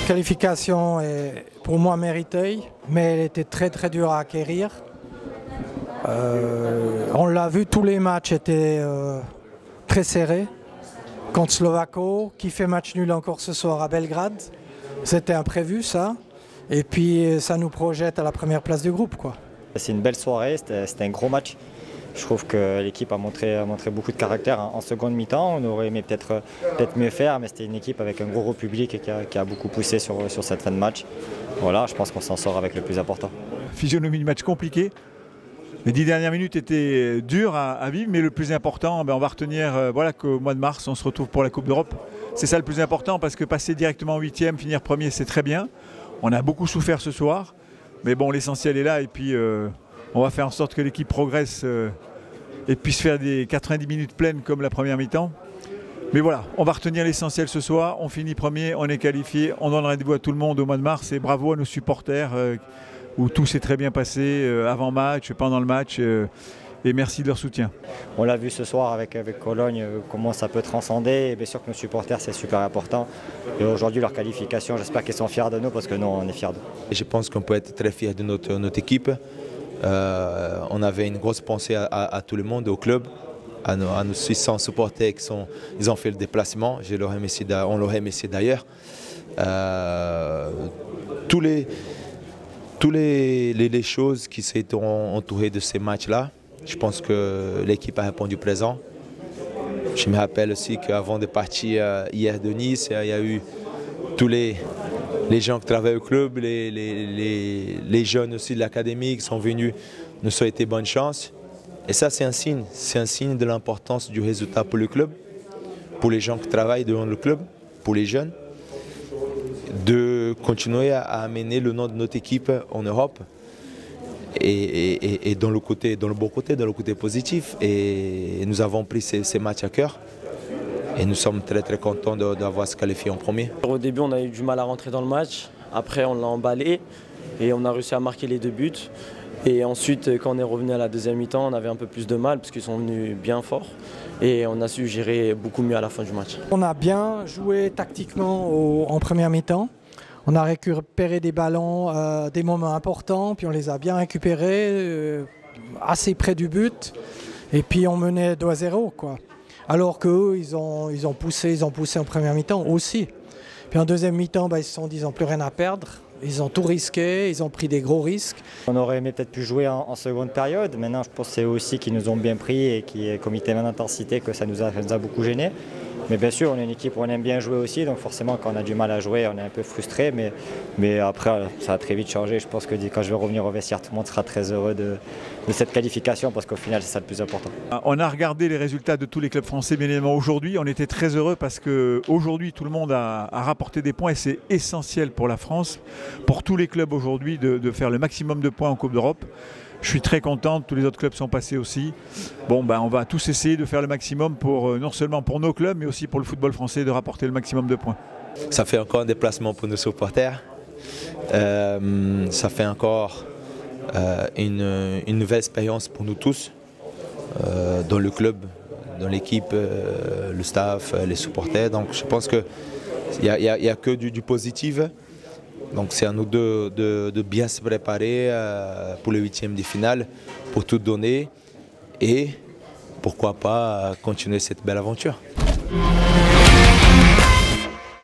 Qualification est pour moi méritée, mais elle était très dure à acquérir. On l'a vu, tous les matchs étaient très serrés. Contre Slovako, qui fait match nul encore ce soir à Belgrade. C'était imprévu ça. Et puis ça nous projette à la première place du groupe, quoi. C'est une belle soirée, c'était un gros match. Je trouve que l'équipe a montré beaucoup de caractère en seconde mi-temps. On aurait aimé peut-être mieux faire, mais c'était une équipe avec un gros public et qui a beaucoup poussé sur cette fin de match. Voilà, je pense qu'on s'en sort avec le plus important. Physionomie de match compliqué. Les 10 dernières minutes étaient dures à vivre, mais le plus important, on va retenir voilà, qu'au mois de mars, on se retrouve pour la Coupe d'Europe. C'est ça le plus important, parce que passer directement en 8e, finir premier, c'est très bien. On a beaucoup souffert ce soir, mais bon, l'essentiel est là, et puis on va faire en sorte que l'équipe progresse et puisse faire des 90 minutes pleines comme la première mi-temps. Mais voilà, on va retenir l'essentiel ce soir, on finit premier, on est qualifié, on donne rendez-vous à tout le monde au mois de mars, et bravo à nos supporters où tout s'est très bien passé avant match, pendant le match, et merci de leur soutien. On l'a vu ce soir avec Cologne, comment ça peut transcender, et bien sûr que nos supporters c'est super important. Et aujourd'hui leur qualification, j'espère qu'ils sont fiers de nous parce que nous on est fiers d'eux. Je pense qu'on peut être très fiers de notre équipe. On avait une grosse pensée à tout le monde, au club, à nos 600 supporters ils ont fait le déplacement, on leur remercie d'ailleurs. Toutes les choses qui s'étaient entourées de ces matchs-là, je pense que l'équipe a répondu présent. Je me rappelle aussi qu'avant de partir hier de Nice, il y a eu tous les gens qui travaillent au club, les jeunes aussi de l'académie qui sont venus nous souhaiter bonne chance. Et ça, c'est un signe de l'importance du résultat pour le club, pour les gens qui travaillent dans le club, pour les jeunes, de continuer à amener le nom de notre équipe en Europe et dans le bon côté, dans le côté positif. Et nous avons pris ces matchs à cœur et nous sommes très contents d'avoir se qualifié en premier. Au début, on a eu du mal à rentrer dans le match. Après, on l'a emballé et on a réussi à marquer les 2 buts. Et ensuite, quand on est revenu à la deuxième mi-temps, on avait un peu plus de mal parce qu'ils sont venus bien forts. Et on a su gérer beaucoup mieux à la fin du match. On a bien joué tactiquement en première mi-temps. On a récupéré des ballons, des moments importants, puis on les a bien récupérés, assez près du but. Et puis on menait 2-0, quoi. Alors qu'eux, ils ont poussé en première mi-temps aussi. Puis en deuxième mi-temps, ils se sont dit qu'ils n'ont plus rien à perdre. Ils ont tout risqué, ils ont pris des gros risques. On aurait aimé peut-être plus jouer en seconde période. Maintenant, je pense que c'est eux aussi qui nous ont bien pris et qui est comité main d'intensité que ça nous a beaucoup gênés. Mais bien sûr, on est une équipe où on aime bien jouer aussi, donc forcément quand on a du mal à jouer, on est un peu frustré, mais après ça a très vite changé. Je pense que quand je vais revenir au vestiaire, tout le monde sera très heureux de cette qualification parce qu'au final c'est ça le plus important. On a regardé les résultats de tous les clubs français, bien évidemment aujourd'hui, on était très heureux parce qu'aujourd'hui tout le monde a rapporté des points et c'est essentiel pour la France, pour tous les clubs aujourd'hui de faire le maximum de points en Coupe d'Europe. Je suis très content, tous les autres clubs sont passés aussi. Bon, on va tous essayer de faire le maximum non seulement pour nos clubs, mais aussi pour le football français, de rapporter le maximum de points. Ça fait encore un déplacement pour nos supporters. Ça fait encore une nouvelle expérience pour nous tous, dans le club, dans l'équipe, le staff, les supporters. Donc je pense qu'il n'y a que du positif. Donc c'est à nous de bien se préparer pour le 8e de finale, pour tout donner et pourquoi pas continuer cette belle aventure.